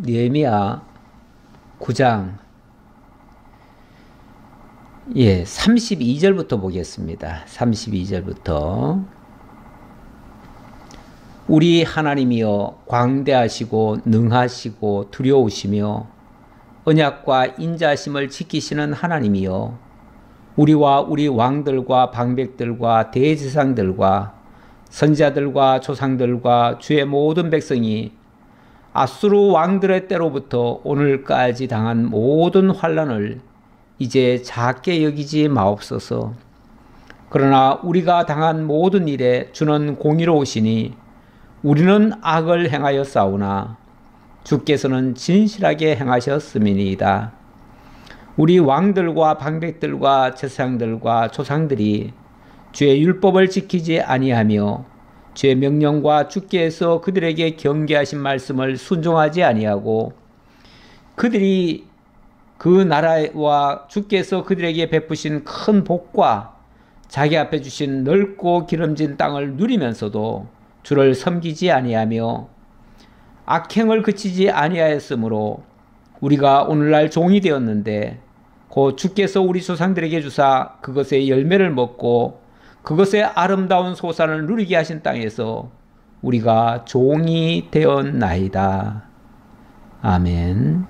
느헤미야 9장 32절부터 보겠습니다. 32절부터 우리 하나님이여 광대하시고 능하시고 두려우시며 언약과 인자심을 지키시는 하나님이여 우리와 우리 왕들과 방백들과 대제사장들과 선지자들과 조상들과 주의 모든 백성이 아수르 왕들의 때로부터 오늘까지 당한 모든 환난을 이제 작게 여기지 마옵소서. 그러나 우리가 당한 모든 일에 주는 공의로우시니 우리는 악을 행하여 싸우나 주께서는 진실하게 행하셨음이니이다. 우리 왕들과 방백들과 제사장들과 조상들이 주의 율법을 지키지 아니하며 주의 명령과 주께서 그들에게 경계하신 말씀을 순종하지 아니하고 그들이 그 나라와 주께서 그들에게 베푸신 큰 복과 자기 앞에 주신 넓고 기름진 땅을 누리면서도 주를 섬기지 아니하며 악행을 그치지 아니하였으므로 우리가 오늘날 종이 되었는데 곧 주께서 우리 조상들에게 주사 그것의 열매를 먹고 그것의 아름다운 소산을 누리게 하신 땅에서 우리가 종이 되었나이다. 아멘.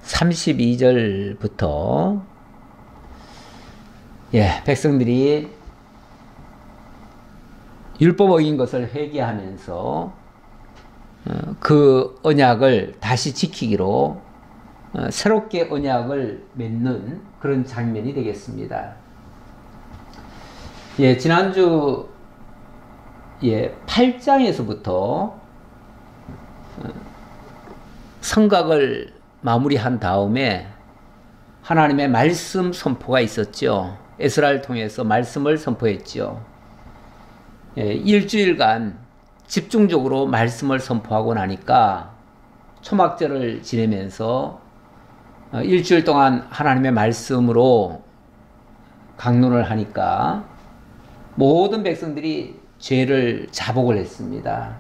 32절부터 백성들이 율법 어긴 것을 회개하면서 그 언약을 다시 지키기로 새롭게 언약을 맺는 그런 장면이 되겠습니다. 지난주 8장에서부터 성각을 마무리한 다음에 하나님의 말씀 선포가 있었죠. 에스라를 통해서 말씀을 선포했죠. 일주일간 집중적으로 말씀을 선포하고 나니까 초막절을 지내면서 일주일 동안 하나님의 말씀으로 강론을 하니까 모든 백성들이 죄를 자복을 했습니다.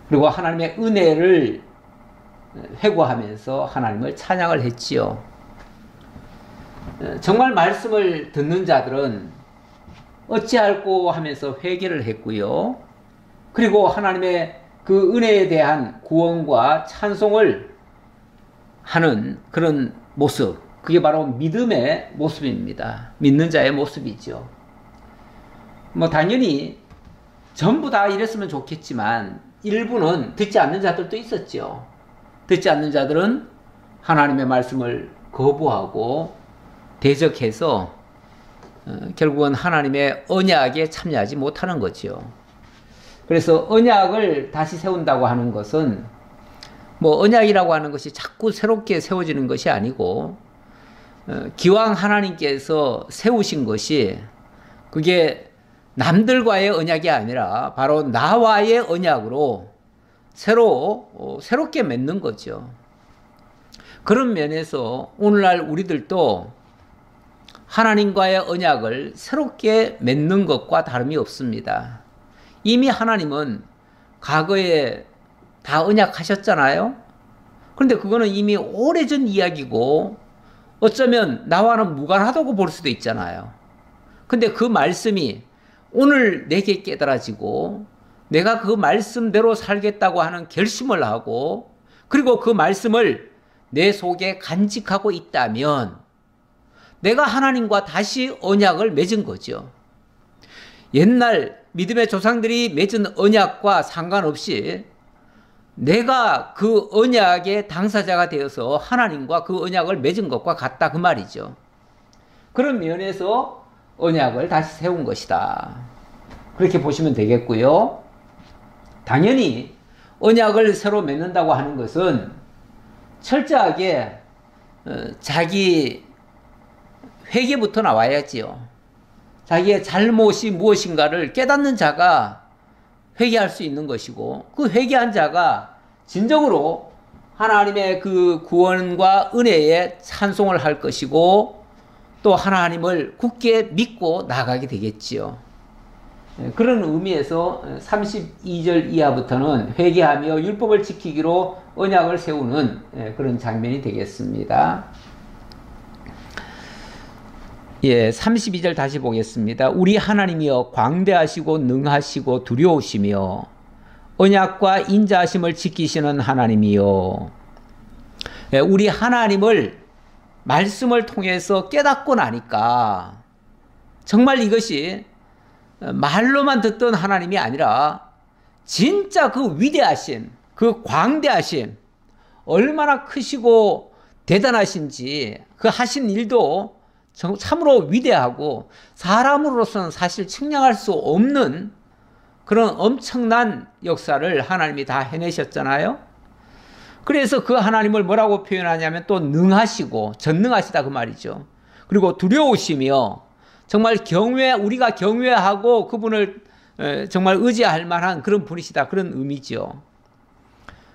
그리고 하나님의 은혜를 회고하면서 하나님을 찬양을 했지요. 정말 말씀을 듣는 자들은 어찌할꼬 하면서 회개를 했고요. 그리고 하나님의 그 은혜에 대한 구원과 찬송을 하는 그런 모습, 그게 바로 믿음의 모습입니다. 믿는 자의 모습이죠. 당연히 전부 다 이랬으면 좋겠지만 일부는 듣지 않는 자들도 있었죠. 듣지 않는 자들은 하나님의 말씀을 거부하고 대적해서 결국은 하나님의 언약에 참여하지 못하는 거죠. 그래서 언약을 다시 세운다고 하는 것은 언약이라고 하는 것이 자꾸 새롭게 세워지는 것이 아니고 기왕 하나님께서 세우신 것이 그게 남들과의 언약이 아니라 바로 나와의 언약으로 새롭게 맺는 거죠. 그런 면에서 오늘날 우리들도 하나님과의 언약을 새롭게 맺는 것과 다름이 없습니다. 이미 하나님은 과거에 다 언약하셨잖아요. 그런데 그거는 이미 오래전 이야기고 어쩌면 나와는 무관하다고 볼 수도 있잖아요. 근데 그 말씀이 오늘 내게 깨달아지고 내가 그 말씀대로 살겠다고 하는 결심을 하고 그리고 그 말씀을 내 속에 간직하고 있다면 내가 하나님과 다시 언약을 맺은 거죠. 옛날 믿음의 조상들이 맺은 언약과 상관없이 내가 그 언약의 당사자가 되어서 하나님과 그 언약을 맺은 것과 같다 그 말이죠. 그런 면에서 언약을 다시 세운 것이다. 그렇게 보시면 되겠고요. 당연히 언약을 새로 맺는다고 하는 것은 철저하게 자기 회개부터 나와야지요. 자기의 잘못이 무엇인가를 깨닫는 자가 회개할 수 있는 것이고 그 회개한 자가 진정으로 하나님의 그 구원과 은혜에 찬송을 할 것이고 또 하나님을 굳게 믿고 나가게 되겠지요. 그런 의미에서 32절 이하부터는 회개하며 율법을 지키기로 언약을 세우는 그런 장면이 되겠습니다. 예, 32절 다시 보겠습니다. 우리 하나님이여 광대하시고 능하시고 두려우시며 언약과 인자하심을 지키시는 하나님이여. 예, 우리 하나님을 말씀을 통해서 깨닫고 나니까 정말 이것이 말로만 듣던 하나님이 아니라 진짜 그 위대하신, 그 광대하신, 얼마나 크시고 대단하신지 그 하신 일도 참으로 위대하고 사람으로서는 사실 측량할 수 없는 그런 엄청난 역사를 하나님이 다 해내셨잖아요. 그래서 그 하나님을 뭐라고 표현하냐면 또 능하시고 전능하시다 그 말이죠. 그리고 두려우시며 정말 우리가 경외하고 그분을 정말 의지할 만한 그런 분이시다, 그런 의미죠.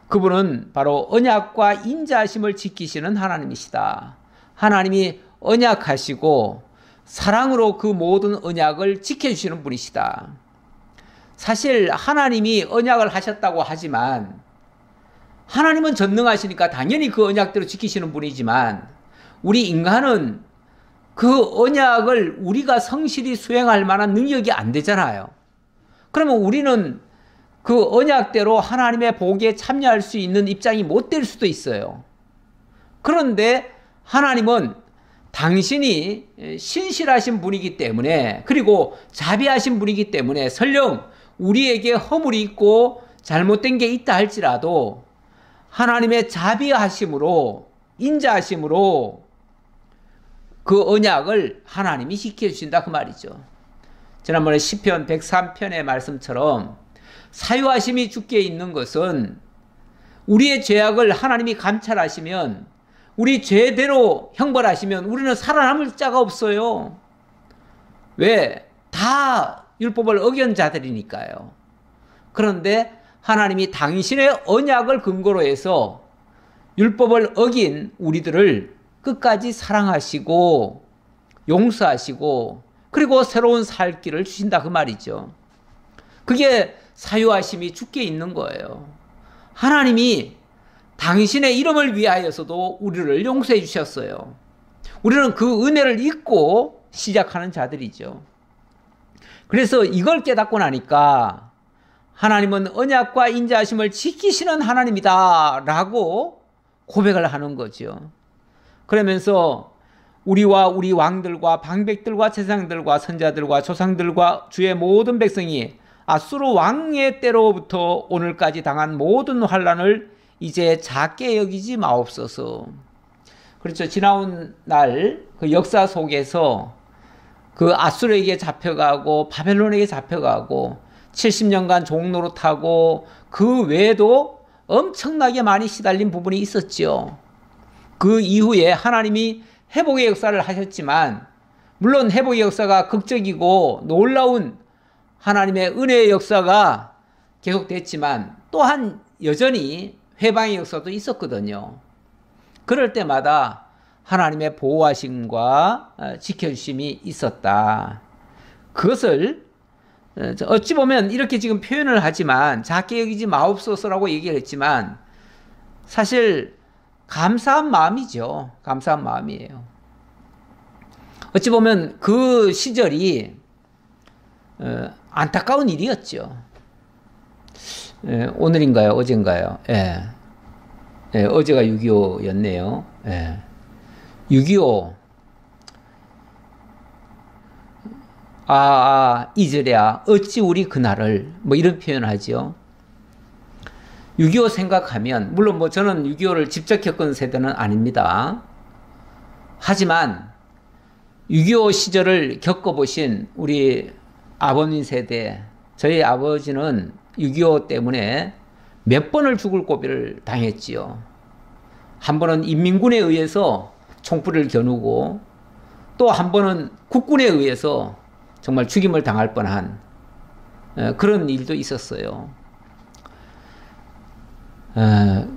그분은 바로 언약과 인자하심을 지키시는 하나님이시다. 하나님이 언약하시고 사랑으로 그 모든 언약을 지켜주시는 분이시다. 사실 하나님이 언약을 하셨다고 하지만 하나님은 전능하시니까 당연히 그 언약대로 지키시는 분이지만 우리 인간은 그 언약을 우리가 성실히 수행할 만한 능력이 안 되잖아요. 그러면 우리는 그 언약대로 하나님의 복에 참여할 수 있는 입장이 못 될 수도 있어요. 그런데 하나님은 당신이 신실하신 분이기 때문에, 그리고 자비하신 분이기 때문에 설령 우리에게 허물이 있고 잘못된 게 있다 할지라도 하나님의 자비하심으로, 인자하심으로 그 언약을 하나님이 지켜주신다 그 말이죠. 지난번에 시편 103편의 말씀처럼 사유하심이 주께 있는 것은 우리의 죄악을 하나님이 감찰하시면, 우리 죄대로 형벌하시면 우리는 살아남을 자가 없어요. 왜? 다 율법을 어긴 자들이니까요. 그런데 하나님이 당신의 언약을 근거로 해서 율법을 어긴 우리들을 끝까지 사랑하시고 용서하시고 그리고 새로운 살 길을 주신다 그 말이죠. 그게 사유하심이 주께 있는 거예요. 하나님이 당신의 이름을 위하여서도 우리를 용서해 주셨어요. 우리는 그 은혜를 잊고 시작하는 자들이죠. 그래서 이걸 깨닫고 나니까 하나님은 언약과 인자하심을 지키시는 하나님이다 라고 고백을 하는 거죠. 그러면서 우리와 우리 왕들과 방백들과 제사장들과 선자들과 조상들과 주의 모든 백성이 아수르 왕의 때로부터 오늘까지 당한 모든 환난을 이제 작게 여기지 마옵소서. 그렇죠. 지나온 날 그 역사 속에서 그 아수르에게 잡혀가고 바벨론에게 잡혀가고 70년간 종노릇하고 그 외에도 엄청나게 많이 시달린 부분이 있었죠. 그 이후에 하나님이 회복의 역사를 하셨지만, 물론 회복의 역사가 극적이고 놀라운 하나님의 은혜의 역사가 계속됐지만 또한 여전히 회방의 역사도 있었거든요. 그럴 때마다 하나님의 보호하심과 지켜주심이 있었다. 그것을 어찌 보면 이렇게 지금 표현을 하지만 작게 여기지 마옵소서라고 얘기를 했지만 사실 감사한 마음이죠. 감사한 마음이에요. 어찌 보면 그 시절이 안타까운 일이었죠. 오늘인가요? 어젠가요? 어제가 6.25였네요. 6.25 이제랴 어찌 우리 그날을 뭐 이런 표현을 하죠. 6.25 생각하면, 물론 뭐 저는 6.25를 직접 겪은 세대는 아닙니다. 하지만 6.25 시절을 겪어보신 우리 아버님 세대, 저희 아버지는 6.25 때문에 몇 번을 죽을 고비를 당했지요. 한 번은 인민군에 의해서 총불을 겨누고, 또 한 번은 국군에 의해서 정말 죽임을 당할 뻔한 그런 일도 있었어요.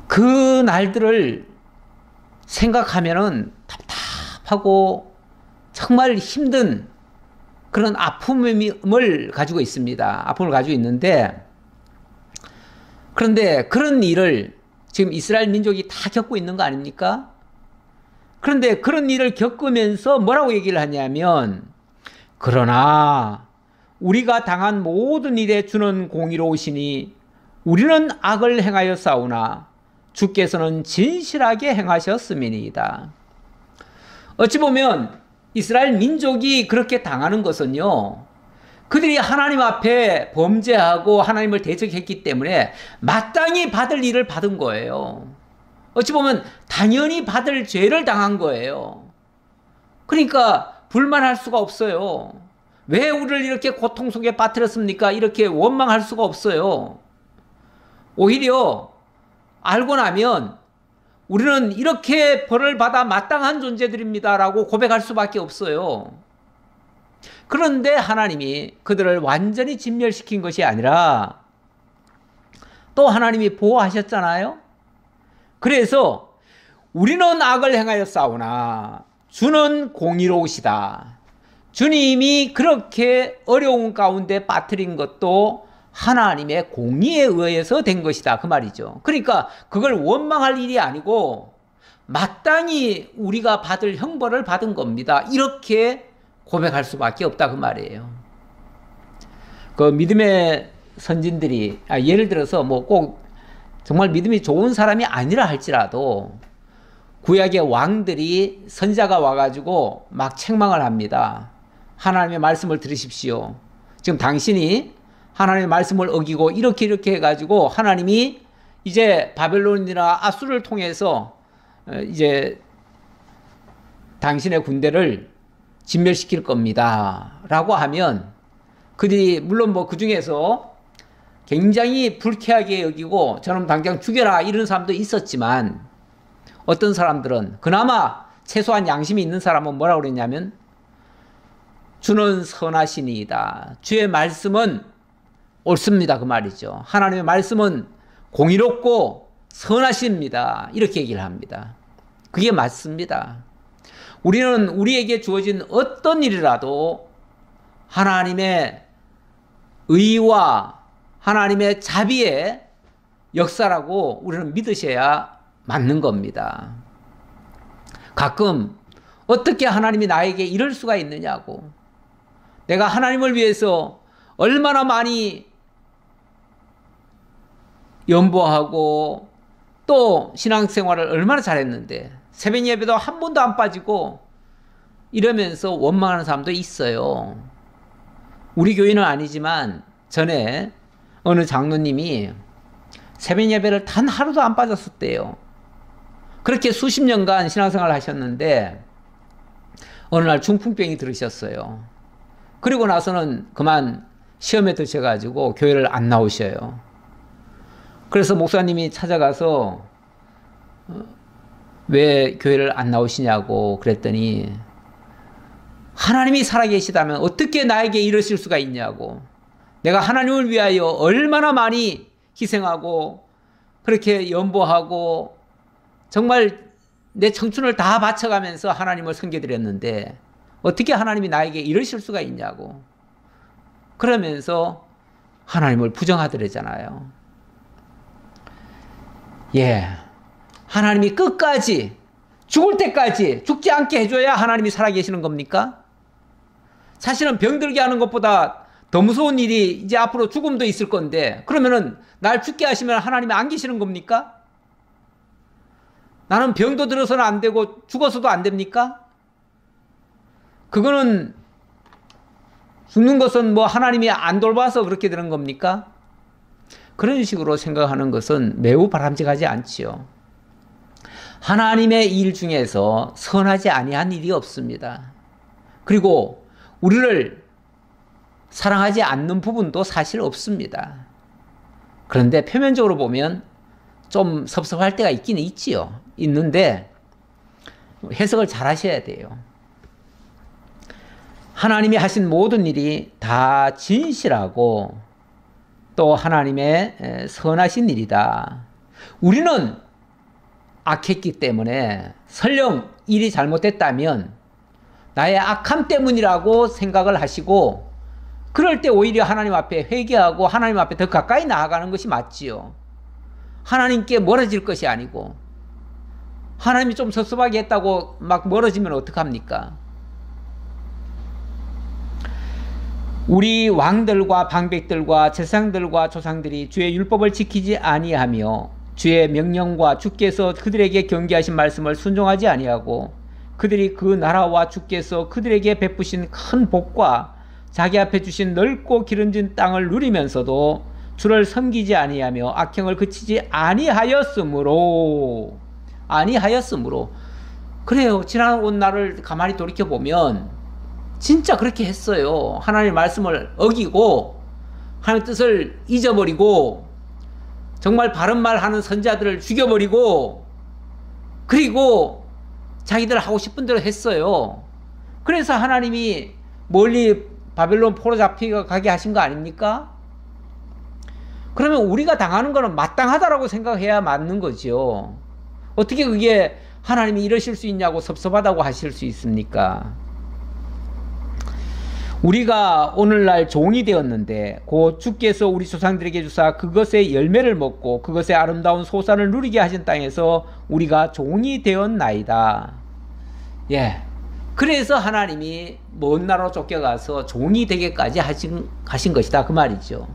그 날들을 생각하면은 답답하고 정말 힘든 그런 아픔을 가지고 있습니다. 아픔을 가지고 있는데, 그런데 그런 일을 지금 이스라엘 민족이 다 겪고 있는 거 아닙니까? 그런데 그런 일을 겪으면서 뭐라고 얘기를 하냐면, 그러나 우리가 당한 모든 일에 주는 공의로우시니 우리는 악을 행하여 싸우나 주께서는 진실하게 행하셨음이니이다. 어찌 보면 이스라엘 민족이 그렇게 당하는 것은요, 그들이 하나님 앞에 범죄하고 하나님을 대적했기 때문에 마땅히 받을 일을 받은 거예요. 어찌 보면 당연히 받을 죄를 당한 거예요. 그러니까 불만할 수가 없어요. 왜 우리를 이렇게 고통 속에 빠뜨렸습니까? 이렇게 원망할 수가 없어요. 오히려 알고 나면 우리는 이렇게 벌을 받아 마땅한 존재들입니다라고 고백할 수밖에 없어요. 그런데 하나님이 그들을 완전히 진멸시킨 것이 아니라 또 하나님이 보호하셨잖아요. 그래서 우리는 악을 행하여 싸우나 주는 공의로우시다. 주님이 그렇게 어려운 가운데 빠뜨린 것도 하나님의 공의에 의해서 된 것이다, 그 말이죠. 그러니까 그걸 원망할 일이 아니고 마땅히 우리가 받을 형벌을 받은 겁니다. 이렇게 고백할 수밖에 없다, 그 말이에요. 그 믿음의 선진들이 예를 들어서 뭐 꼭 정말 믿음이 좋은 사람이 아니라 할지라도 구약의 왕들이 선지자가 와가지고 막 책망을 합니다. 하나님의 말씀을 들으십시오. 지금 당신이 하나님의 말씀을 어기고 이렇게 해가지고 하나님이 이제 바벨론이나 아수를 통해서 이제 당신의 군대를 진멸시킬 겁니다 라고 하면 그들이 물론 뭐 그 중에서 굉장히 불쾌하게 여기고 저놈 당장 죽여라 이런 사람도 있었지만, 어떤 사람들은 그나마 최소한 양심이 있는 사람은 뭐라고 그랬냐면, 주는 선하시니이다. 주의 말씀은 옳습니다, 그 말이죠. 하나님의 말씀은 공의롭고 선하십니다. 이렇게 얘기를 합니다. 그게 맞습니다. 우리는 우리에게 주어진 어떤 일이라도 하나님의 의와 하나님의 자비의 역사라고 우리는 믿으셔야 맞는 겁니다. 가끔 어떻게 하나님이 나에게 이럴 수가 있느냐고, 내가 하나님을 위해서 얼마나 많이 연보하고 또 신앙생활을 얼마나 잘했는데 새벽 예배도 한 번도 안 빠지고 이러면서 원망하는 사람도 있어요. 우리 교회는 아니지만 전에 어느 장로님이 새벽 예배를 단 하루도 안 빠졌었대요. 그렇게 수십 년간 신앙생활을 하셨는데 어느 날 중풍병이 들으셨어요. 그리고 나서는 그만 시험에 드셔가지고 교회를 안 나오셔요. 그래서 목사님이 찾아가서 왜 교회를 안 나오시냐고 그랬더니, 하나님이 살아계시다면 어떻게 나에게 이러실 수가 있냐고, 내가 하나님을 위하여 얼마나 많이 희생하고 그렇게 연보하고 정말 내 청춘을 다 바쳐가면서 하나님을 섬겨드렸는데 어떻게 하나님이 나에게 이러실 수가 있냐고, 그러면서 하나님을 부정하더래잖아요. 예, 하나님이 끝까지 죽을 때까지 죽지 않게 해줘야 하나님이 살아계시는 겁니까? 사실은 병들게 하는 것보다 더 무서운 일이 이제 앞으로 죽음도 있을 건데, 그러면은 날 죽게 하시면 하나님이 안 계시는 겁니까? 나는 병도 들어서는 안 되고 죽어서도 안 됩니까? 그거는 죽는 것은 뭐 하나님이 안 돌봐서 그렇게 되는 겁니까? 그런 식으로 생각하는 것은 매우 바람직하지 않지요. 하나님의 일 중에서 선하지 아니한 일이 없습니다. 그리고 우리를 사랑하지 않는 부분도 사실 없습니다. 그런데 표면적으로 보면 좀 섭섭할 때가 있긴 있지요. 있는데 해석을 잘 하셔야 돼요. 하나님이 하신 모든 일이 다 진실하고 또 하나님의 선하신 일이다. 우리는 악했기 때문에 설령 일이 잘못됐다면 나의 악함 때문이라고 생각을 하시고, 그럴 때 오히려 하나님 앞에 회개하고 하나님 앞에 더 가까이 나아가는 것이 맞지요. 하나님께 멀어질 것이 아니고, 하나님이 좀 섭섭하게 했다고 막 멀어지면 어떡합니까? 우리 왕들과 방백들과 제사장들과 조상들이 주의 율법을 지키지 아니하며 주의 명령과 주께서 그들에게 경계하신 말씀을 순종하지 아니하고 그들이 그 나라와 주께서 그들에게 베푸신 큰 복과 자기 앞에 주신 넓고 기름진 땅을 누리면서도 주를 섬기지 아니하며 악행을 그치지 아니하였으므로. 그래요. 지나온 날을 가만히 돌이켜보면 진짜 그렇게 했어요. 하나님의 말씀을 어기고 하나님의 뜻을 잊어버리고 정말 바른 말 하는 선지자들을 죽여버리고 그리고 자기들 하고 싶은 대로 했어요. 그래서 하나님이 멀리 바벨론 포로 잡혀가게 하신 거 아닙니까? 그러면 우리가 당하는 거는 마땅하다라고 생각해야 맞는 거죠. 어떻게 그게 하나님이 이러실 수 있냐고 섭섭하다고 하실 수 있습니까? 우리가 오늘날 종이 되었는데 곧 주께서 우리 조상들에게 주사 그것의 열매를 먹고 그것의 아름다운 소산을 누리게 하신 땅에서 우리가 종이 되었나이다. 예. 그래서 하나님이 먼 나라로 쫓겨가서 종이 되게까지 하신 것이다 그 말이죠.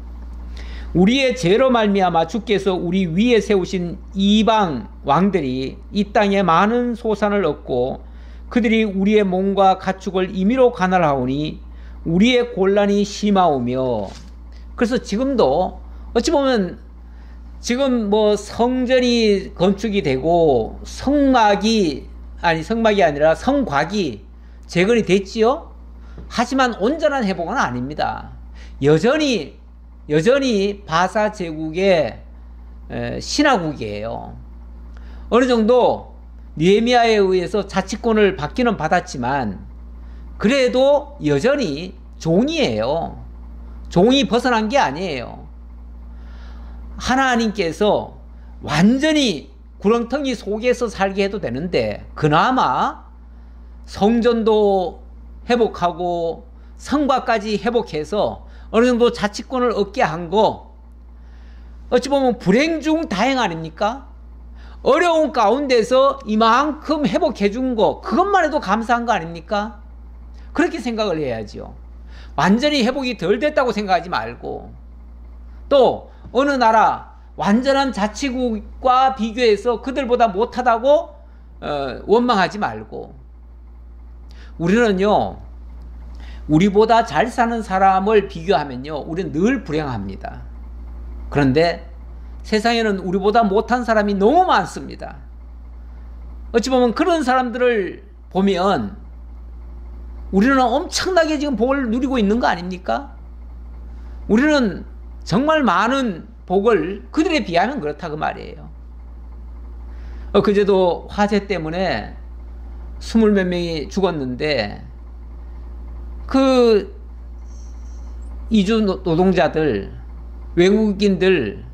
우리의 죄로 말미암아 주께서 우리 위에 세우신 이방 왕들이 이 땅에 많은 소산을 얻고 그들이 우리의 몸과 가축을 임의로 관할하오니 우리의 곤란이 심하오며. 그래서 지금도 어찌 보면 지금 뭐 성전이 건축이 되고 성막이 아니라 성곽이 재건이 됐지요. 하지만 온전한 회복은 아닙니다. 여전히 바사 제국의 신화국이에요. 어느 정도 느헤미야에 의해서 자치권을 받기는 받았지만 그래도 여전히 종이에요. 종이 벗어난 게 아니에요. 하나님께서 완전히 구렁텅이 속에서 살게 해도 되는데 그나마 성전도 회복하고 성곽까지 회복해서 어느 정도 자치권을 얻게 한 거 어찌 보면 불행 중 다행 아닙니까? 어려운 가운데서 이만큼 회복해 준 거 그것만 해도 감사한 거 아닙니까? 그렇게 생각을 해야죠. 완전히 회복이 덜 됐다고 생각하지 말고 또 어느 나라 완전한 자치국과 비교해서 그들보다 못하다고 원망하지 말고 우리는요 우리보다 잘 사는 사람을 비교하면요 우리는 늘 불행합니다. 그런데 세상에는 우리보다 못한 사람이 너무 많습니다. 어찌 보면 그런 사람들을 보면 우리는 엄청나게 지금 복을 누리고 있는 거 아닙니까? 우리는 정말 많은 복을 그들에 비하면 그렇다 그 말이에요. 그제도 화재 때문에 20몇 명이 죽었는데 그 이주 노동자들 외국인들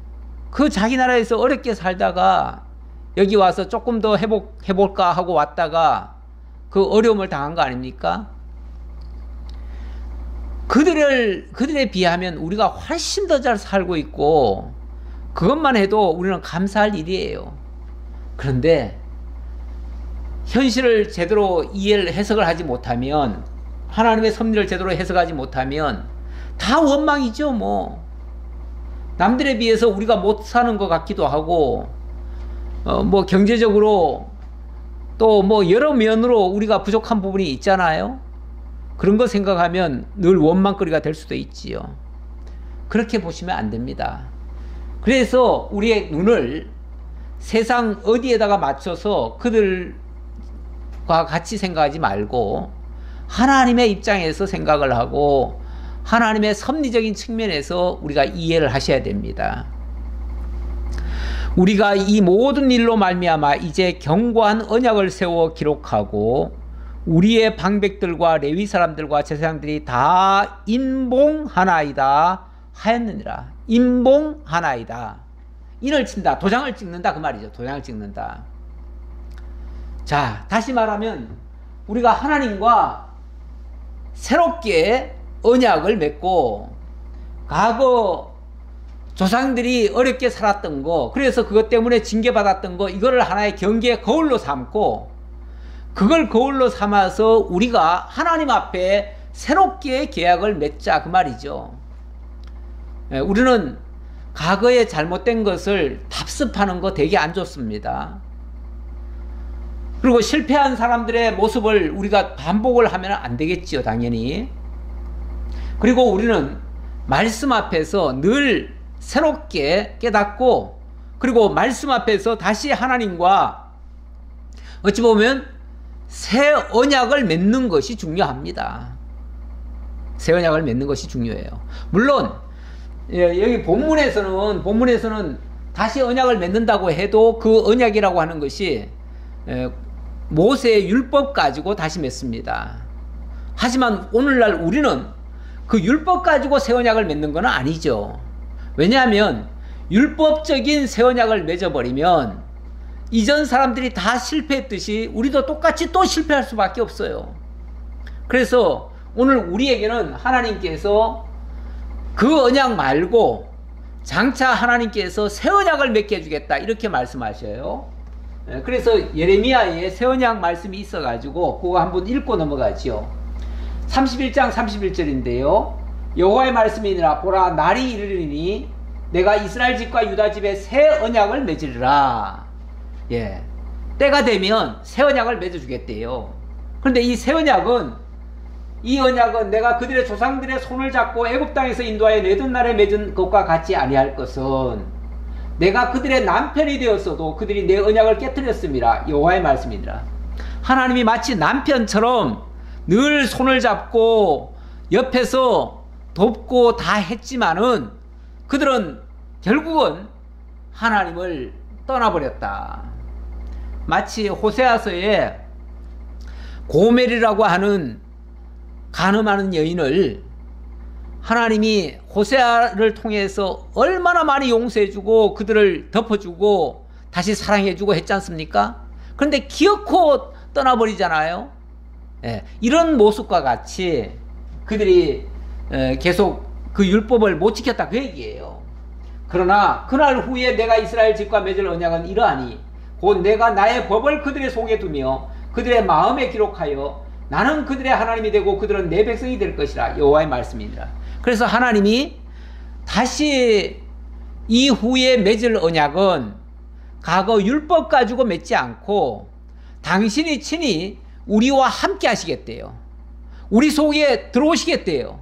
그 자기 나라에서 어렵게 살다가 여기 와서 조금 더 해볼까 하고 왔다가 그 어려움을 당한 거 아닙니까? 그들에 비하면 우리가 훨씬 더 잘 살고 있고 그것만 해도 우리는 감사할 일이에요. 그런데 현실을 제대로 이해를 해석을 하지 못하면 하나님의 섭리를 제대로 해석하지 못하면 다 원망이죠. 뭐 남들에 비해서 우리가 못 사는 것 같기도 하고 뭐 경제적으로 또 뭐 여러 면으로 우리가 부족한 부분이 있잖아요. 그런 거 생각하면 늘 원망거리가 될 수도 있지요. 그렇게 보시면 안 됩니다. 그래서 우리의 눈을 세상 어디에다가 맞춰서 그들과 같이 생각하지 말고 하나님의 입장에서 생각을 하고 하나님의 섭리적인 측면에서 우리가 이해를 하셔야 됩니다. 우리가 이 모든 일로 말미암아 이제 견고한 언약을 세워 기록하고 우리의 방백들과 레위 사람들과 제사장들이 다 인봉하나이다 하였느니라. 인봉하나이다. 인을 친다. 도장을 찍는다 그 말이죠. 도장을 찍는다. 자, 다시 말하면 우리가 하나님과 새롭게 언약을 맺고 과거 조상들이 어렵게 살았던 거, 그래서 그것 때문에 징계받았던 거, 이거를 하나의 경계의 거울로 삼고 그걸 거울로 삼아서 우리가 하나님 앞에 새롭게 계약을 맺자, 그 말이죠. 우리는 과거에 잘못된 것을 답습하는 거 되게 안 좋습니다. 그리고 실패한 사람들의 모습을 우리가 반복을 하면 안 되겠지요, 당연히. 그리고 우리는 말씀 앞에서 늘 새롭게 깨닫고, 그리고 말씀 앞에서 다시 하나님과 어찌 보면 새 언약을 맺는 것이 중요합니다. 새 언약을 맺는 것이 중요해요. 물론 여기 본문에서는 다시 언약을 맺는다고 해도 그 언약이라고 하는 것이 모세의 율법 가지고 다시 맺습니다. 하지만 오늘날 우리는 그 율법 가지고 새 언약을 맺는 건 아니죠. 왜냐하면 율법적인 새 언약을 맺어버리면 이전 사람들이 다 실패했듯이 우리도 똑같이 또 실패할 수밖에 없어요. 그래서 오늘 우리에게는 하나님께서 그 언약 말고 장차 하나님께서 새 언약을 맺게 해주겠다, 이렇게 말씀하셔요. 그래서 예레미야에 새 언약 말씀이 있어가지고 그거 한번 읽고 넘어가죠. 31장 31절인데요. 여호와의 말씀이니라. 보라, 날이 이르리니 내가 이스라엘 집과 유다 집에 새 언약을 맺으리라. 예, 때가 되면 새 언약을 맺어주겠대요. 그런데 이 새 언약은, 이 언약은 내가 그들의 조상들의 손을 잡고 애굽 땅에서 인도하여 내던 날에 맺은 것과 같지 아니할 것은 내가 그들의 남편이 되었어도 그들이 내 언약을 깨뜨렸음이라. 여호와의 말씀이니라. 하나님이 마치 남편처럼 늘 손을 잡고 옆에서 돕고 다 했지만은 그들은 결국은 하나님을 떠나버렸다. 마치 호세아서에 고멜이라고 하는 간음하는 여인을 하나님이 호세아를 통해서 얼마나 많이 용서해주고 그들을 덮어주고 다시 사랑해주고 했지 않습니까? 그런데 기어코 떠나버리잖아요. 예, 이런 모습과 같이 그들이 계속 그 율법을 못 지켰다, 그 얘기예요. 그러나 그날 후에 내가 이스라엘 집과 맺을 언약은 이러하니 곧 내가 나의 법을 그들의 속에 두며 그들의 마음에 기록하여 나는 그들의 하나님이 되고 그들은 내 백성이 될 것이라. 여호와의 말씀이니라. 그래서 하나님이 다시 이후에 맺을 언약은 과거 율법 가지고 맺지 않고 당신이 친히 우리와 함께 하시겠대요. 우리 속에 들어오시겠대요.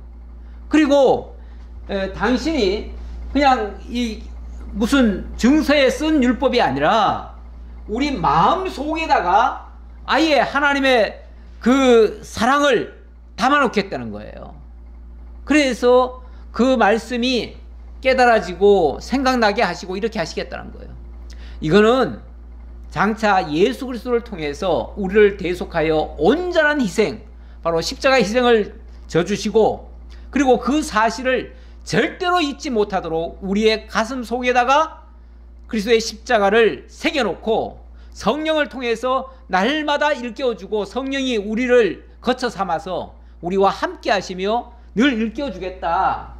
그리고 당신이 그냥 이 무슨 증서에 쓴 율법이 아니라 우리 마음 속에다가 아예 하나님의 그 사랑을 담아놓겠다는 거예요. 그래서 그 말씀이 깨달아지고 생각나게 하시고 이렇게 하시겠다는 거예요. 이거는 장차 예수 그리스도를 통해서 우리를 대속하여 온전한 희생, 바로 십자가 희생을 져주시고, 그리고 그 사실을 절대로 잊지 못하도록 우리의 가슴 속에다가 그리스도의 십자가를 새겨놓고 성령을 통해서 날마다 일깨워주고 성령이 우리를 거쳐 삼아서 우리와 함께 하시며 늘 일깨워주겠다.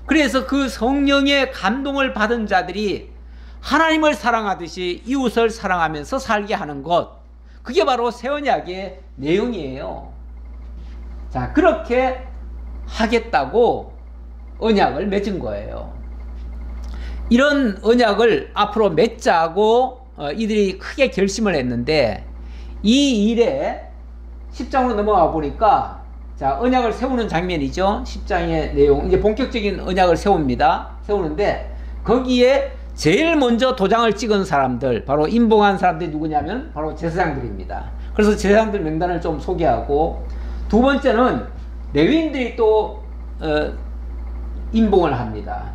그래서 그 성령의 감동을 받은 자들이 하나님을 사랑하듯이 이웃을 사랑하면서 살게 하는 것, 그게 바로 새 언약의 내용이에요. 자, 그렇게 하겠다고 언약을 맺은 거예요. 이런 언약을 앞으로 맺자고 이들이 크게 결심을 했는데, 이 일에 10장으로 넘어가 보니까, 자, 언약을 세우는 장면이죠. 10장의 내용, 이제 본격적인 언약을 세우는데 거기에 제일 먼저 도장을 찍은 사람들, 바로 임봉한 사람들이 누구냐면 바로 제사장들입니다. 그래서 제사장들 명단을 좀 소개하고, 두 번째는 레위인들이 또 임봉을 합니다.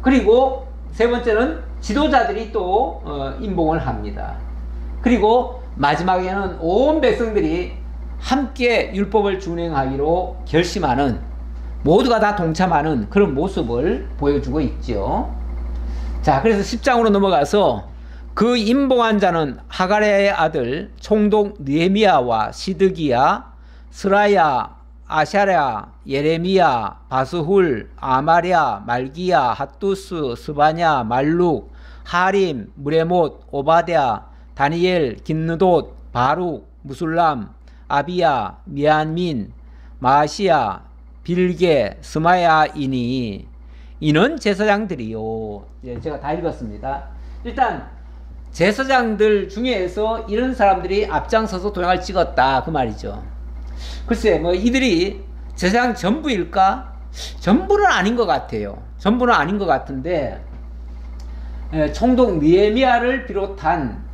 그리고 세 번째는 지도자들이 또 임봉을 합니다. 그리고 마지막에는 온 백성들이 함께 율법을 준행하기로 결심하는, 모두가 다 동참하는 그런 모습을 보여주고 있죠. 자, 그래서 10장으로 넘어가서 그 임봉한 자는 하가랴의 아들 총독 느헤미야와 시드기야, 스라야, 아샤랴, 예레미야, 바스훌, 아마랴, 말기야, 핫두스, 스바냐, 말룩, 하림, 무레못, 오바댜, 다니엘, 긴느돗, 바룩, 무술람, 아비야, 미안민, 마시야, 빌게, 스마야이니 이는 제사장들이요. 예, 제가 다 읽었습니다. 일단 제사장들 중에서 이런 사람들이 앞장서서 도장을 찍었다 그 말이죠. 글쎄 뭐 이들이 제사장 전부일까? 전부는 아닌 것 같아요. 전부는 아닌 것 같은데 총독 느헤미야를 비롯한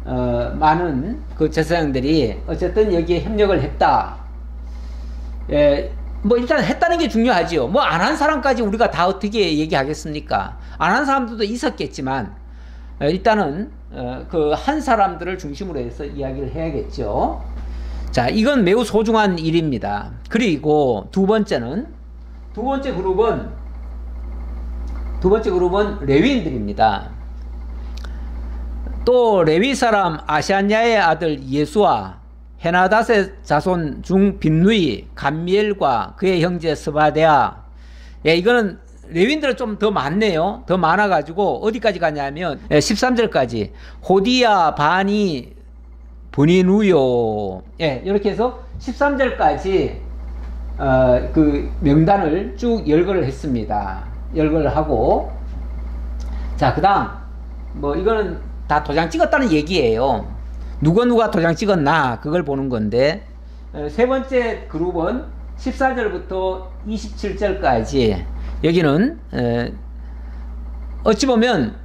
많은 그 제사장들이 어쨌든 여기에 협력을 했다. 뭐 일단 했다는 게 중요하지요. 뭐 안 한 사람까지 우리가 다 어떻게 얘기하겠습니까? 안 한 사람들도 있었겠지만 일단은 그 한 사람들을 중심으로 해서 이야기를 해야겠죠. 자, 이건 매우 소중한 일입니다. 그리고 두 번째 그룹은 레위인들입니다. 또 레위 사람 아샤냐의 아들 예수와 헤나닷의 자손 중 빈누이, 감미엘과 그의 형제 스바데아. 예, 이거는 레위인들은 좀 더 많네요. 더 많아가지고 어디까지 가냐면 13절까지 호디야, 바니, 브니누요. 예, 이렇게 해서 13절까지 그 명단을 쭉 열거를 했습니다. 열거를 하고, 자, 그 다음 뭐 이거는 다 도장 찍었다는 얘기예요. 누가 도장 찍었나 그걸 보는 건데, 세 번째 그룹은 14절부터 27절까지 여기는 어찌 보면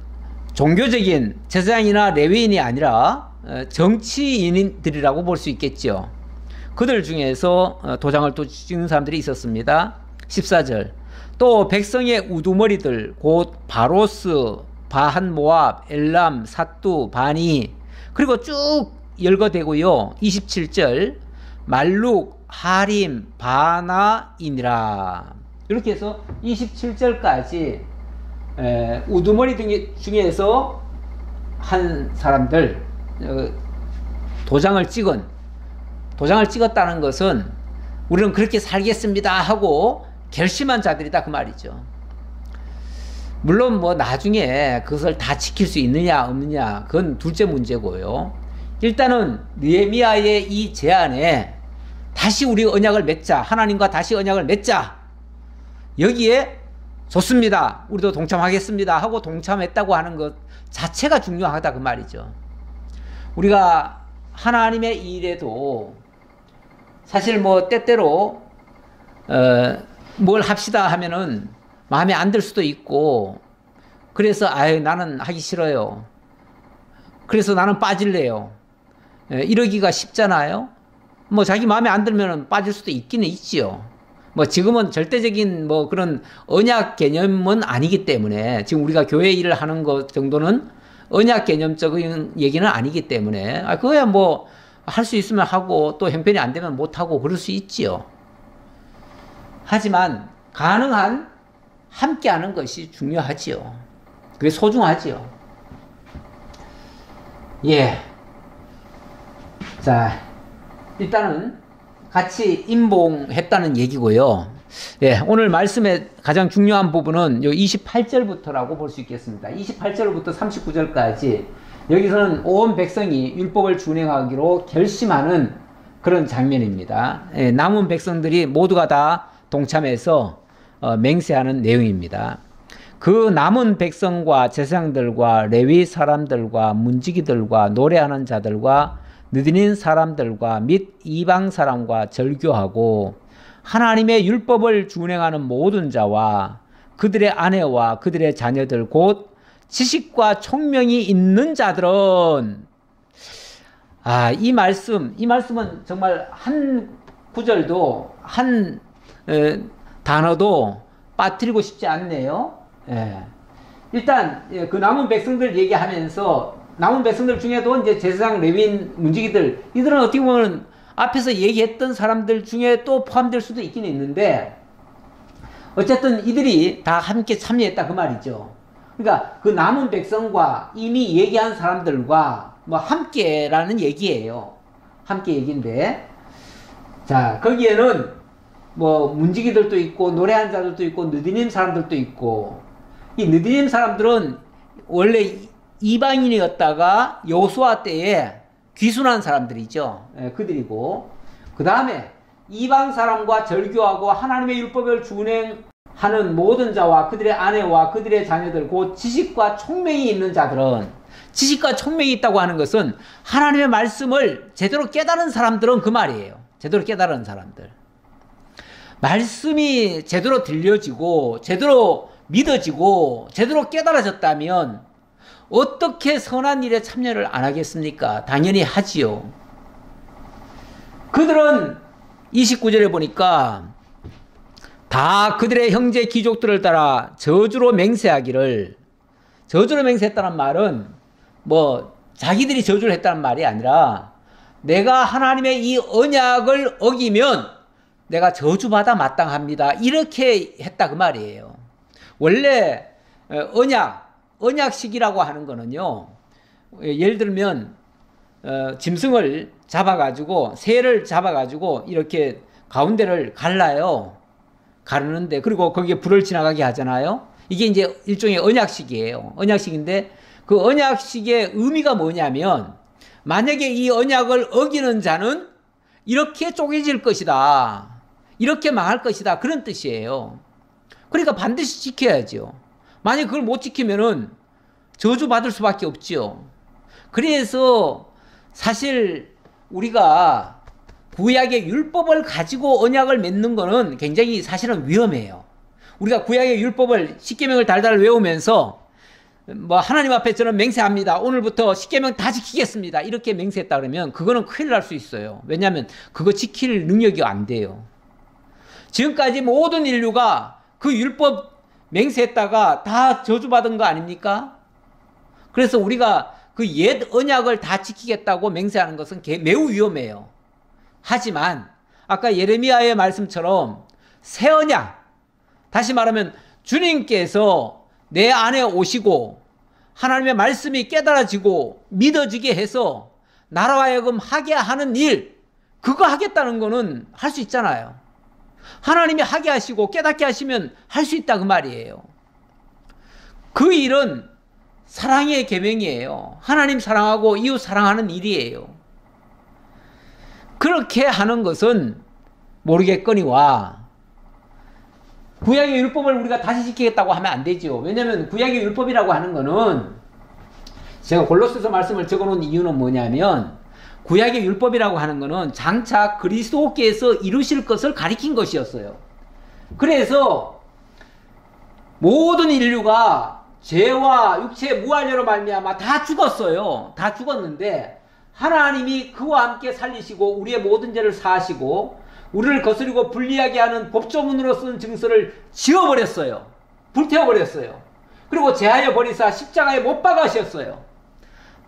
종교적인 제사장이나 레위인이 아니라 정치인들이라고 볼 수 있겠죠. 그들 중에서 도장을 또 찍는 사람들이 있었습니다. 14절 또 백성의 우두머리들 곧 바로스, 바한 모압, 엘람, 삿두, 바니, 그리고 쭉 열거되고요. 27절 말룩, 하림, 바나이니라. 이렇게 해서 27절까지 우두머리 중에서 한 사람들 도장을 찍었다는 것은 우리는 그렇게 살겠습니다 하고 결심한 자들이다 그 말이죠. 물론 뭐 나중에 그것을 다 지킬 수 있느냐 없느냐 그건 둘째 문제고요. 일단은 느헤미야의 이 제안에 다시 우리 언약을 맺자, 하나님과 다시 언약을 맺자, 여기에 좋습니다, 우리도 동참하겠습니다 하고 동참했다고 하는 것 자체가 중요하다 그 말이죠. 우리가 하나님의 일에도 사실 뭐 때때로 뭘 합시다 하면은 마음에 안 들 수도 있고, 그래서 아유 나는 하기 싫어요, 그래서 나는 빠질래요, 이러기가 쉽잖아요. 뭐 자기 마음에 안 들면 빠질 수도 있기는 있지요. 뭐 지금은 절대적인 뭐 그런 언약 개념은 아니기 때문에, 지금 우리가 교회 일을 하는 것 정도는 언약 개념적인 얘기는 아니기 때문에 그거야 뭐 할 수 있으면 하고 또 형편이 안 되면 못 하고 그럴 수 있지요. 하지만 가능한 함께 하는 것이 중요하지요. 그게 소중하지요. 예. 자, 일단은 같이 임봉했다는 얘기고요. 예, 오늘 말씀의 가장 중요한 부분은 요 28절부터라고 볼 수 있겠습니다. 28절부터 39절까지 여기서는 온 백성이 율법을 준행하기로 결심하는 그런 장면입니다. 예, 남은 백성들이 모두가 다 동참해서 맹세하는 내용입니다. 그 남은 백성과 제사장들과 레위 사람들과 문지기들과 노래하는 자들과 느디닌 사람들과 및 이방 사람과 절교하고 하나님의 율법을 준행하는 모든 자와 그들의 아내와 그들의 자녀들 곧 지식과 총명이 있는 자들은, 이 말씀은 정말 한 구절도 한 단어도 빠뜨리고 싶지 않네요. 예. 일단 그 남은 백성들 얘기하면서 남은 백성들 중에도 이제 제사장, 레위인, 문지기들, 이들은 어떻게 보면 앞에서 얘기했던 사람들 중에 또 포함될 수도 있긴 있는데, 어쨌든 이들이 다 함께 참여했다 그 말이죠. 그러니까 그 남은 백성과 이미 얘기한 사람들과 뭐 함께라는 얘기예요. 함께 얘기인데, 자, 거기에는 뭐 문지기들도 있고 노래하는 자들도 있고 느디님 사람들도 있고, 이 느디님 사람들은 원래 이방인이었다가 여호수아 때에 귀순한 사람들이죠. 예, 그들이고, 그 다음에 이방 사람과 절교하고 하나님의 율법을 준행하는 모든 자와 그들의 아내와 그들의 자녀들, 곧 지식과 총명이 있는 자들은, 지식과 총명이 있다고 하는 것은 하나님의 말씀을 제대로 깨달은 사람들은 그 말이에요. 제대로 깨달은 사람들. 말씀이 제대로 들려지고 제대로 믿어지고 제대로 깨달아졌다면 어떻게 선한 일에 참여를 안 하겠습니까? 당연히 하지요. 그들은 29절에 보니까 다 그들의 형제 귀족들을 따라 저주로 맹세하기를, 저주로 맹세했다는 말은 뭐 자기들이 저주를 했다는 말이 아니라 내가 하나님의 이 언약을 어기면 내가 저주받아 마땅합니다, 이렇게 했다 그 말이에요. 원래 언약식이라고 하는 거는요, 예를 들면 짐승을 잡아가지고, 새를 잡아가지고 이렇게 가운데를 갈라요. 가르는데, 그리고 거기에 불을 지나가게 하잖아요. 이게 이제 일종의 언약식이에요. 언약식인데, 그 언약식의 의미가 뭐냐면, 만약에 이 언약을 어기는 자는 이렇게 쪼개질 것이다, 이렇게 망할 것이다, 그런 뜻이에요. 그러니까 반드시 지켜야죠. 만약 그걸 못 지키면은 저주받을 수밖에 없죠. 그래서 사실 우리가 구약의 율법을 가지고 언약을 맺는 거는 굉장히 사실은 위험해요. 우리가 구약의 율법을, 십계명을 달달 외우면서 뭐 하나님 앞에 저는 맹세합니다, 오늘부터 십계명 다 지키겠습니다, 이렇게 맹세했다 그러면 그거는 큰일 날 수 있어요. 왜냐하면 그거 지킬 능력이 안 돼요. 지금까지 모든 인류가 그 율법 맹세했다가 다 저주받은 거 아닙니까? 그래서 우리가 그 옛 언약을 다 지키겠다고 맹세하는 것은 매우 위험해요. 하지만 아까 예레미야의 말씀처럼 새 언약, 다시 말하면 주님께서 내 안에 오시고 하나님의 말씀이 깨달아지고 믿어지게 해서 나로 하여금 하게 하는 일, 그거 하겠다는 거는 할 수 있잖아요. 하나님이 하게 하시고 깨닫게 하시면 할 수 있다 그 말이에요. 그 일은 사랑의 계명이에요. 하나님 사랑하고 이웃 사랑하는 일이에요. 그렇게 하는 것은 모르겠거니와 구약의 율법을 우리가 다시 지키겠다고 하면 안 되죠. 왜냐하면 구약의 율법이라고 하는 거는, 제가 골로새서 말씀을 적어놓은 이유는 뭐냐면, 구약의 율법이라고 하는 거는 장차 그리스도께서 이루실 것을 가리킨 것이었어요. 그래서 모든 인류가 죄와 육체의 무한죄로 말미암아 다 죽었어요. 다 죽었는데 하나님이 그와 함께 살리시고 우리의 모든 죄를 사하시고 우리를 거스리고 불리하게 하는 법조문으로 쓴 증서를 지워버렸어요. 불태워버렸어요. 그리고 제하여 버리사 십자가에 못 박으셨어요.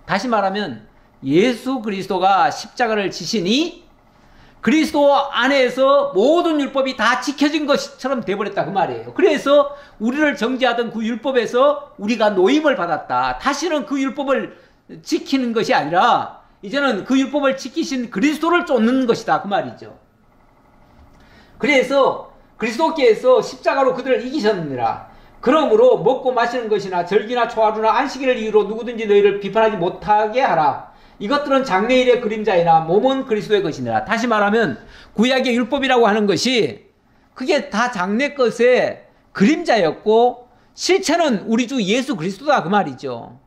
다시 말하면 예수 그리스도가 십자가를 지시니 그리스도 안에서 모든 율법이 다 지켜진 것처럼 돼버렸다 그 말이에요. 그래서 우리를 정죄하던 그 율법에서 우리가 노임을 받았다. 다시는 그 율법을 지키는 것이 아니라 이제는 그 율법을 지키신 그리스도를 쫓는 것이다 그 말이죠. 그래서 그리스도께서 십자가로 그들을 이기셨느니라. 그러므로 먹고 마시는 것이나 절기나 초하루나 안식일을 이유로 누구든지 너희를 비판하지 못하게 하라. 이것들은 장래일의 그림자이나 몸은 그리스도의 것이니라. 다시 말하면 구약의 율법이라고 하는 것이 그게 다 장래 것의 그림자였고 실체는 우리 주 예수 그리스도다 그 말이죠.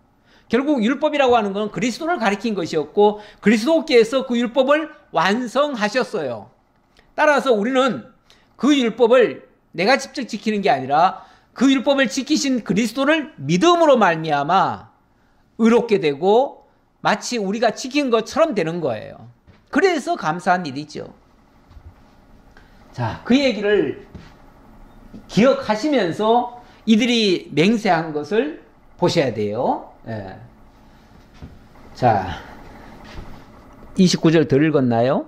결국 율법이라고 하는 건 그리스도를 가리킨 것이었고 그리스도께서 그 율법을 완성하셨어요. 따라서 우리는 그 율법을 내가 직접 지키는 게 아니라 그 율법을 지키신 그리스도를 믿음으로 말미암아 의롭게 되고 마치 우리가 지킨 것처럼 되는 거예요. 그래서 감사한 일이죠. 자, 그 얘기를 기억하시면서 이들이 맹세한 것을 보셔야 돼요. 예. 자, 29절 더 읽었나요?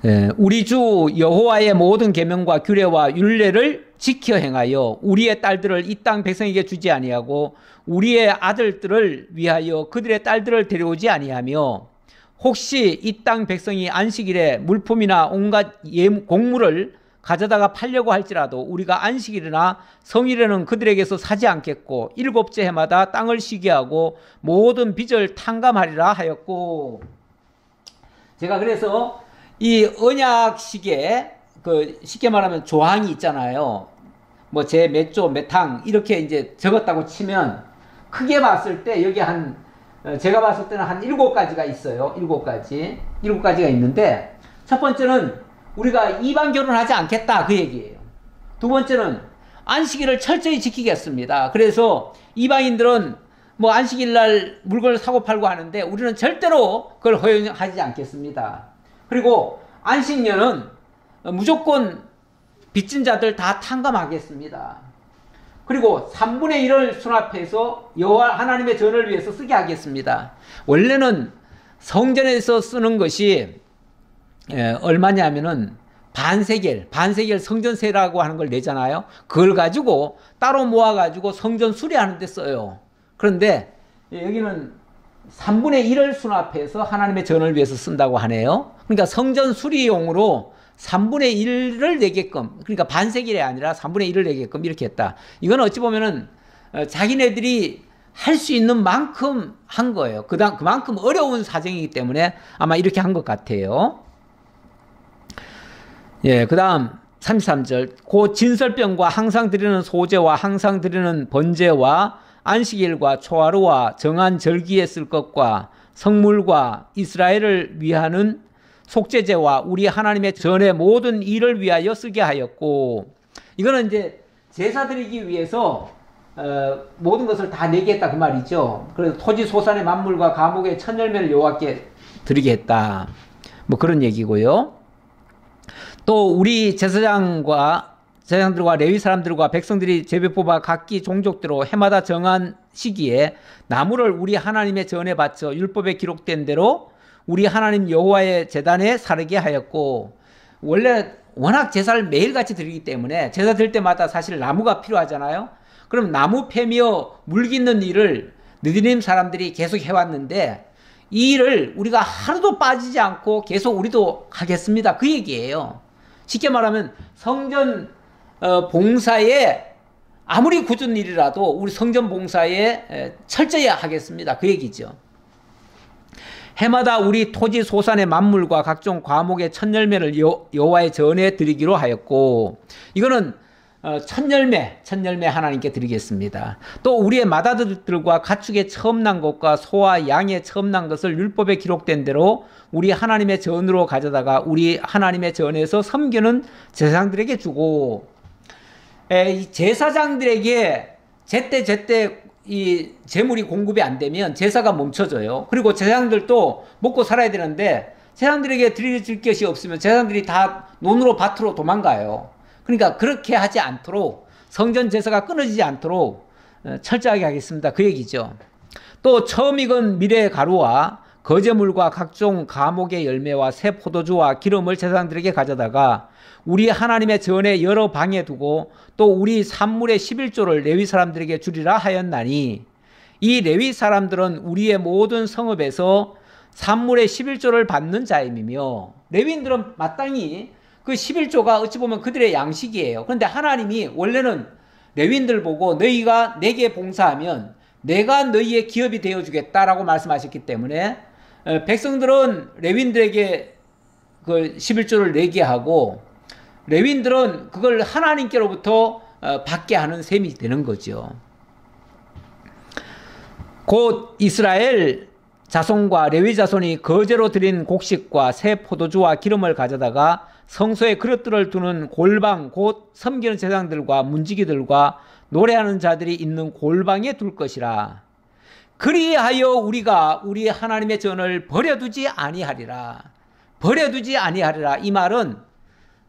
예, 우리 주 여호와의 모든 계명과 규례와 율례를 지켜 행하여 우리의 딸들을 이 땅 백성에게 주지 아니하고 우리의 아들들을 위하여 그들의 딸들을 데려오지 아니하며 혹시 이 땅 백성이 안식일에 물품이나 온갖 곡물을 가져다가 팔려고 할지라도 우리가 안식일이나 성일에는 그들에게서 사지 않겠고 일곱째 해마다 땅을 쉬게 하고 모든 빚을 탕감하리라 하였고. 제가 그래서 이 언약식에 그 쉽게 말하면 조항이 있잖아요. 뭐 제 몇 조 몇 항 이렇게 이제 적었다고 치면 크게 봤을 때 여기 제가 봤을 때는 한 7가지가 있어요. 7가지가 있는데, 첫 번째는 우리가 이방 결혼하지 않겠다 그 얘기예요. 두 번째는 안식일을 철저히 지키겠습니다. 그래서 이방인들은 뭐 안식일 날 물건을 사고 팔고 하는데 우리는 절대로 그걸 허용하지 않겠습니다. 그리고 안식년은 무조건 빚진 자들 다 탕감하겠습니다. 그리고 3분의 1을 수납해서 여호와 하나님의 전을 위해서 쓰게 하겠습니다. 원래는 성전에서 쓰는 것이 얼마냐면은 반세겔 성전세라고 하는 걸 내잖아요. 그걸 가지고 따로 모아가지고 성전 수리하는 데 써요. 그런데 여기는 3분의 1을 수납해서 하나님의 전을 위해서 쓴다고 하네요. 그러니까 성전 수리용으로 3분의 1을 내게끔, 그러니까 반세겔이 아니라 3분의 1을 내게끔 이렇게 했다. 이건 어찌 보면은 자기네들이 할 수 있는 만큼 한 거예요. 그만큼 어려운 사정이기 때문에 아마 이렇게 한 것 같아요. 예, 그 다음 33절. 곧 진설병과 항상 드리는 소제와 항상 드리는 번제와 안식일과 초하루와 정한 절기에 쓸 것과 성물과 이스라엘을 위하는 속죄제와 우리 하나님의 전의 모든 일을 위하여 쓰게 하였고. 이거는 이제 제사 드리기 위해서 모든 것을 다 내게 했다 그 말이죠. 그래서 토지 소산의 만물과 감옥의 첫 열매를 여호와께 드리게 했다. 뭐 그런 얘기고요. 또 우리 제사장들과 레위 사람들과 백성들이 제비 뽑아 각기 종족대로 해마다 정한 시기에 나무를 우리 하나님의 전에 바쳐 율법에 기록된 대로 우리 하나님 여호와의 제단에 사르게 하였고. 원래 워낙 제사를 매일같이 드리기 때문에 제사 드릴 때마다 사실 나무가 필요하잖아요. 그럼 나무 패며 물 깃는 일을 느디님 사람들이 계속 해왔는데 이 일을 우리가 하루도 빠지지 않고 계속 우리도 하겠습니다 그 얘기예요. 쉽게 말하면 성전 봉사에 아무리 굳은 일이라도 우리 성전 봉사에 철저히 하겠습니다 그 얘기죠. 해마다 우리 토지 소산의 만물과 각종 과목의 첫 열매를 여호와의 전에 드리기로 하였고. 이거는 첫 열매 하나님께 드리겠습니다. 또 우리의 맏아들들과 가축의 처음 난 것과 소와 양의 처음 난 것을 율법에 기록된 대로 우리 하나님의 전으로 가져다가 우리 하나님의 전에서 섬기는 제사장들에게 주고. 이 제사장들에게 제때 이 재물이 공급이 안 되면 제사가 멈춰져요. 그리고 제사장들도 먹고 살아야 되는데 제사장들에게 드릴 것이 없으면 제사장들이 다 논으로 밭으로 도망가요. 그러니까 그렇게 하지 않도록, 성전 제사가 끊어지지 않도록 철저하게 하겠습니다 그 얘기죠. 또 처음 익은 미래의 가루와 거제물과 각종 과목의 열매와 새 포도주와 기름을 제사장들에게 가져다가 우리 하나님의 전에 여러 방에 두고 또 우리 산물의 11조를 레위 사람들에게 주리라 하였나니, 이 레위 사람들은 우리의 모든 성읍에서 산물의 11조를 받는 자임이며, 레위인들은 마땅히 그 11조가 어찌 보면 그들의 양식이에요. 그런데 하나님이 원래는 레위인들 보고 너희가 내게 봉사하면 내가 너희의 기업이 되어주겠다라고 말씀하셨기 때문에 백성들은 레위인들에게 그 11조를 내게 하고 레위인들은 그걸 하나님께로부터 받게 하는 셈이 되는 거죠. 곧 이스라엘 자손과 레위 자손이 거제로 드린 곡식과 새 포도주와 기름을 가져다가 성소에 그릇들을 두는 골방, 곧 섬기는 제사장들과 문지기들과 노래하는 자들이 있는 골방에 둘 것이라. 그리하여 우리가 우리 하나님의 전을 버려두지 아니하리라. 버려두지 아니하리라. 이 말은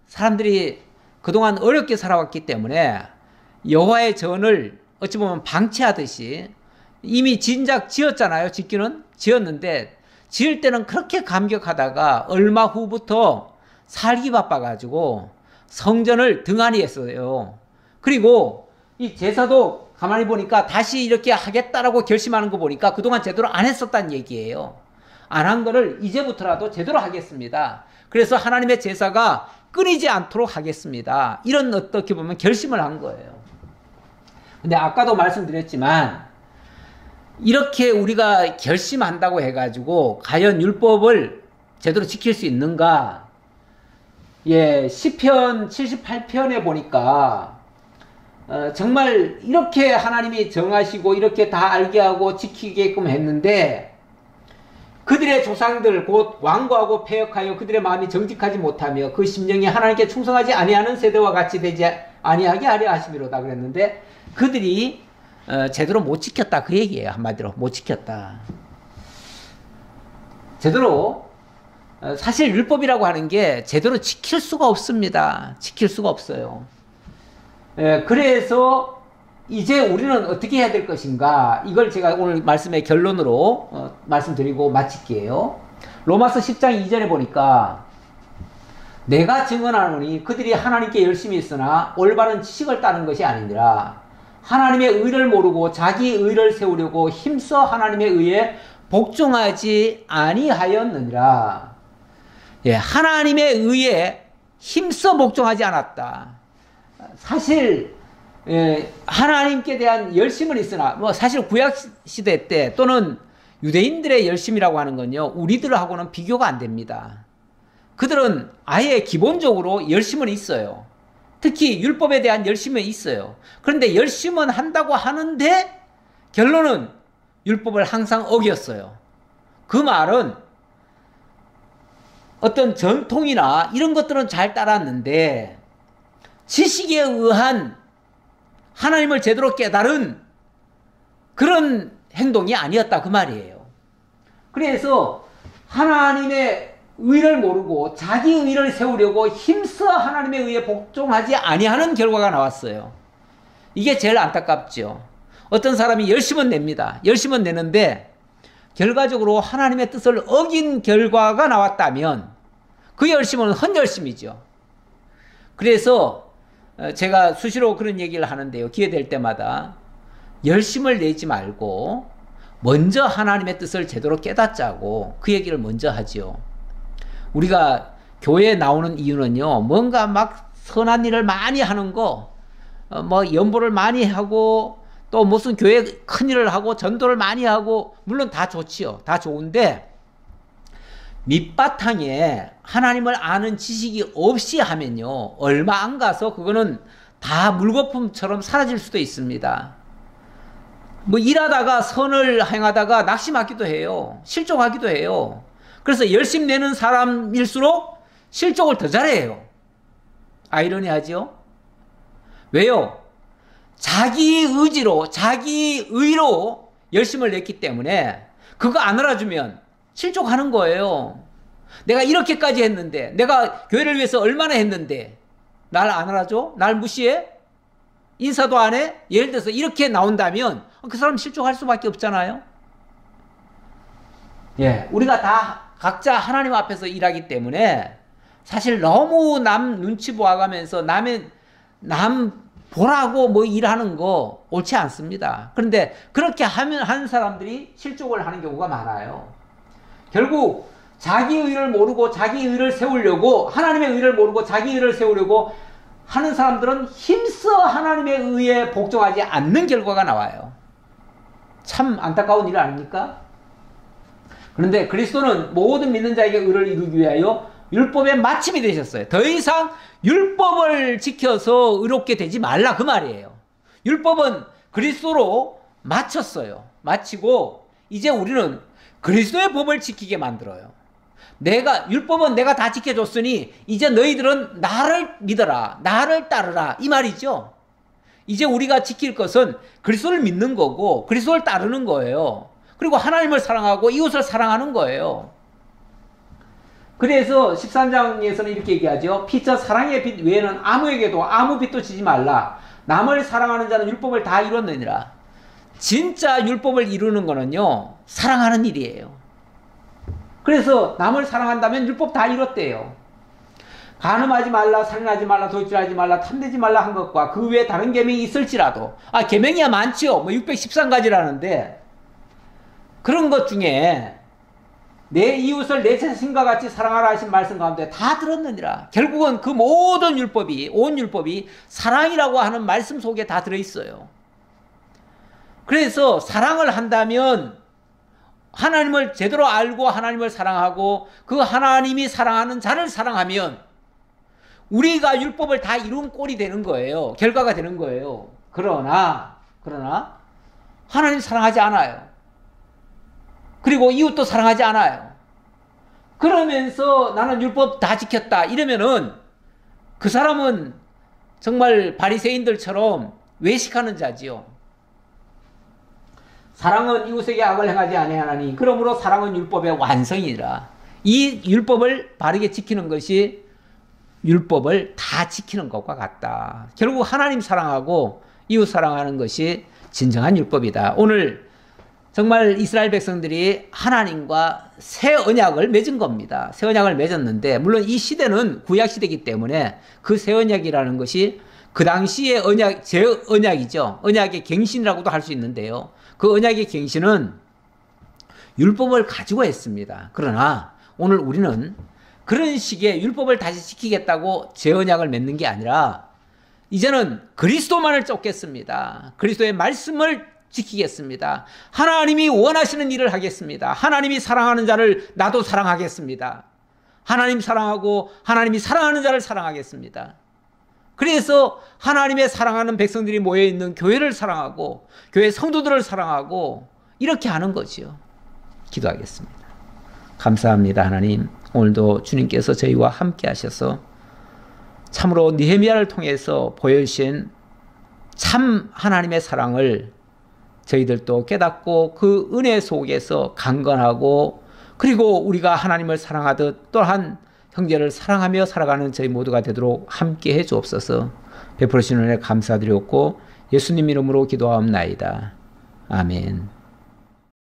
사람들이 그동안 어렵게 살아왔기 때문에 여호와의 전을 어찌 보면 방치하듯이 이미 진작 지었잖아요. 짓기는 지었는데 지을 때는 그렇게 감격하다가 얼마 후부터 살기 바빠가지고 성전을 등한히 했어요. 그리고 이 제사도 가만히 보니까 다시 이렇게 하겠다라고 결심하는 거 보니까 그동안 제대로 안 했었다는 얘기예요. 안 한 거를 이제부터라도 제대로 하겠습니다. 그래서 하나님의 제사가 끊이지 않도록 하겠습니다. 이런 어떻게 보면 결심을 한 거예요. 근데 아까도 말씀드렸지만 이렇게 우리가 결심한다고 해가지고 과연 율법을 제대로 지킬 수 있는가? 예, 시편 78편에 보니까 정말 이렇게 하나님이 정하시고 이렇게 다 알게 하고 지키게끔 했는데 그들의 조상들 곧 완고하고 패역하여 그들의 마음이 정직하지 못하며 그 심령이 하나님께 충성하지 아니하는 세대와 같이 되지 아니하게 하려 하심이로다 그랬는데 그들이 제대로 못 지켰다 그 얘기예요. 한마디로 못 지켰다. 제대로 사실 율법이라고 하는 게 제대로 지킬 수가 없습니다. 지킬 수가 없어요. 그래서 이제 우리는 어떻게 해야 될 것인가 이걸 제가 오늘 말씀의 결론으로 말씀드리고 마칠게요. 로마서 10장 2절에 보니까 내가 증언하노니 그들이 하나님께 열심히 있으나 올바른 지식을 따른 것이 아니니라. 하나님의 의를 모르고 자기 의를 세우려고 힘써 하나님의 의에 복종하지 아니하였느니라. 예, 하나님의 의에 힘써 복종하지 않았다. 사실 하나님께 대한 열심은 있으나 사실 구약시대 때 또는 유대인들의 열심이라고 하는 건요 우리들하고는 비교가 안 됩니다. 그들은 아예 기본적으로 열심은 있어요. 특히 율법에 대한 열심은 있어요. 그런데 열심은 한다고 하는데 결론은 율법을 항상 어겼어요. 그 말은 어떤 전통이나 이런 것들은 잘 따랐는데 지식에 의한 하나님을 제대로 깨달은 그런 행동이 아니었다 그 말이에요. 그래서 하나님의 의를 모르고 자기 의를 세우려고 힘써 하나님의 의에 복종하지 아니하는 결과가 나왔어요. 이게 제일 안타깝죠. 어떤 사람이 열심은 냅니다. 열심은 내는데 결과적으로 하나님의 뜻을 어긴 결과가 나왔다면 그 열심은 헛열심이죠. 그래서 제가 수시로 그런 얘기를 하는데요. 기회 될 때마다 열심을 내지 말고 먼저 하나님의 뜻을 제대로 깨닫자고 그 얘기를 먼저 하지요. 우리가 교회에 나오는 이유는요. 뭔가 막 선한 일을 많이 하는 거, 연보를 많이 하고 또 무슨 교회 큰 일을 하고 전도를 많이 하고 물론 다 좋지요. 다 좋은데 밑바탕에 하나님을 아는 지식이 없이 하면요. 얼마 안 가서 그거는 다 물거품처럼 사라질 수도 있습니다. 일하다가 선을 행하다가 낙심하기도 해요. 실족하기도 해요. 그래서 열심 내는 사람일수록 실족을 더 잘해요. 아이러니하죠? 왜요? 자기 의지로, 자기 의로 열심을 냈기 때문에 그거 안 알아주면 실족하는 거예요. 내가 이렇게까지 했는데, 내가 교회를 위해서 얼마나 했는데 날 안 알아줘? 날 무시해? 인사도 안 해? 예를 들어서 이렇게 나온다면 그 사람 실족할 수밖에 없잖아요. 예, 우리가 다 각자 하나님 앞에서 일하기 때문에 사실 너무 남 눈치 보아가면서 남 보라고 일하는 거 옳지 않습니다. 그런데 그렇게 하는 사람들이 실족을 하는 경우가 많아요. 결국 자기 의를 모르고 자기 의를 세우려고 하나님의 의를 모르고 자기 의를 세우려고 하는 사람들은 힘써 하나님의 의에 복종하지 않는 결과가 나와요. 참 안타까운 일 아닙니까? 그런데 그리스도는 모든 믿는 자에게 의를 이루기 위하여 율법의 마침이 되셨어요. 더 이상 율법을 지켜서 의롭게 되지 말라 그 말이에요. 율법은 그리스도로 마쳤어요. 마치고 이제 우리는 그리스도의 법을 지키게 만들어요. 율법은 내가 다 지켜줬으니 이제 너희들은 나를 믿어라. 나를 따르라. 이 말이죠. 이제 우리가 지킬 것은 그리스도를 믿는 거고 그리스도를 따르는 거예요. 그리고 하나님을 사랑하고 이웃을 사랑하는 거예요. 그래서 13장에서는 이렇게 얘기하죠. 피차 사랑의 빛 외에는 아무에게도 아무 빛도 지지 말라. 남을 사랑하는 자는 율법을 다 이뤘느니라. 진짜 율법을 이루는 거는요. 사랑하는 일이에요. 그래서 남을 사랑한다면 율법 다 이뤘대요. 간음하지 말라, 살인하지 말라, 도둑질하지 말라, 탐내지 말라 한 것과 그 외에 다른 계명이 있을지라도 계명이야 많지요. 613가지라는데 그런 것 중에 내 이웃을 내 자신과 같이 사랑하라 하신 말씀 가운데 다 들었느니라. 결국은 그 모든 율법이, 온 율법이 사랑이라고 하는 말씀 속에 다 들어있어요. 그래서 사랑을 한다면 하나님을 제대로 알고 하나님을 사랑하고 그 하나님이 사랑하는 자를 사랑하면 우리가 율법을 다 이룬 꼴이 되는 거예요. 결과가 되는 거예요. 그러나 하나님 사랑하지 않아요. 그리고 이웃도 사랑하지 않아요. 그러면서 나는 율법 다 지켰다 이러면은 그 사람은 정말 바리새인들처럼 외식하는 자지요. 사랑은 이웃에게 악을 행하지 아니하나니 그러므로 사랑은 율법의 완성이라. 이 율법을 바르게 지키는 것이 율법을 다 지키는 것과 같다. 결국 하나님 사랑하고 이웃 사랑하는 것이 진정한 율법이다. 오늘 정말 이스라엘 백성들이 하나님과 새 언약을 맺은 겁니다. 새 언약을 맺었는데 물론 이 시대는 구약 시대이기 때문에 그 새 언약이라는 것이 그 당시의 언약, 제 언약이죠. 언약의 갱신이라고도 할 수 있는데요. 그 언약의 갱신은 율법을 가지고 했습니다. 그러나 오늘 우리는 그런 식의 율법을 다시 지키겠다고 제 언약을 맺는 게 아니라 이제는 그리스도만을 쫓겠습니다. 그리스도의 말씀을 지키겠습니다. 하나님이 원하시는 일을 하겠습니다. 하나님이 사랑하는 자를 나도 사랑하겠습니다. 하나님 사랑하고 하나님이 사랑하는 자를 사랑하겠습니다. 그래서 하나님의 사랑하는 백성들이 모여있는 교회를 사랑하고 교회 성도들을 사랑하고 이렇게 하는 거지요. 기도하겠습니다. 감사합니다. 하나님, 오늘도 주님께서 저희와 함께 하셔서 참으로 느헤미야를 통해서 보여주신 참 하나님의 사랑을 저희들도 깨닫고 그 은혜 속에서 강건하고 그리고 우리가 하나님을 사랑하듯 또한 형제를 사랑하며 살아가는 저희 모두가 되도록 함께 해 주옵소서. 베풀으신 은혜 감사드렸고 예수님 이름으로 기도하옵나이다. 아멘.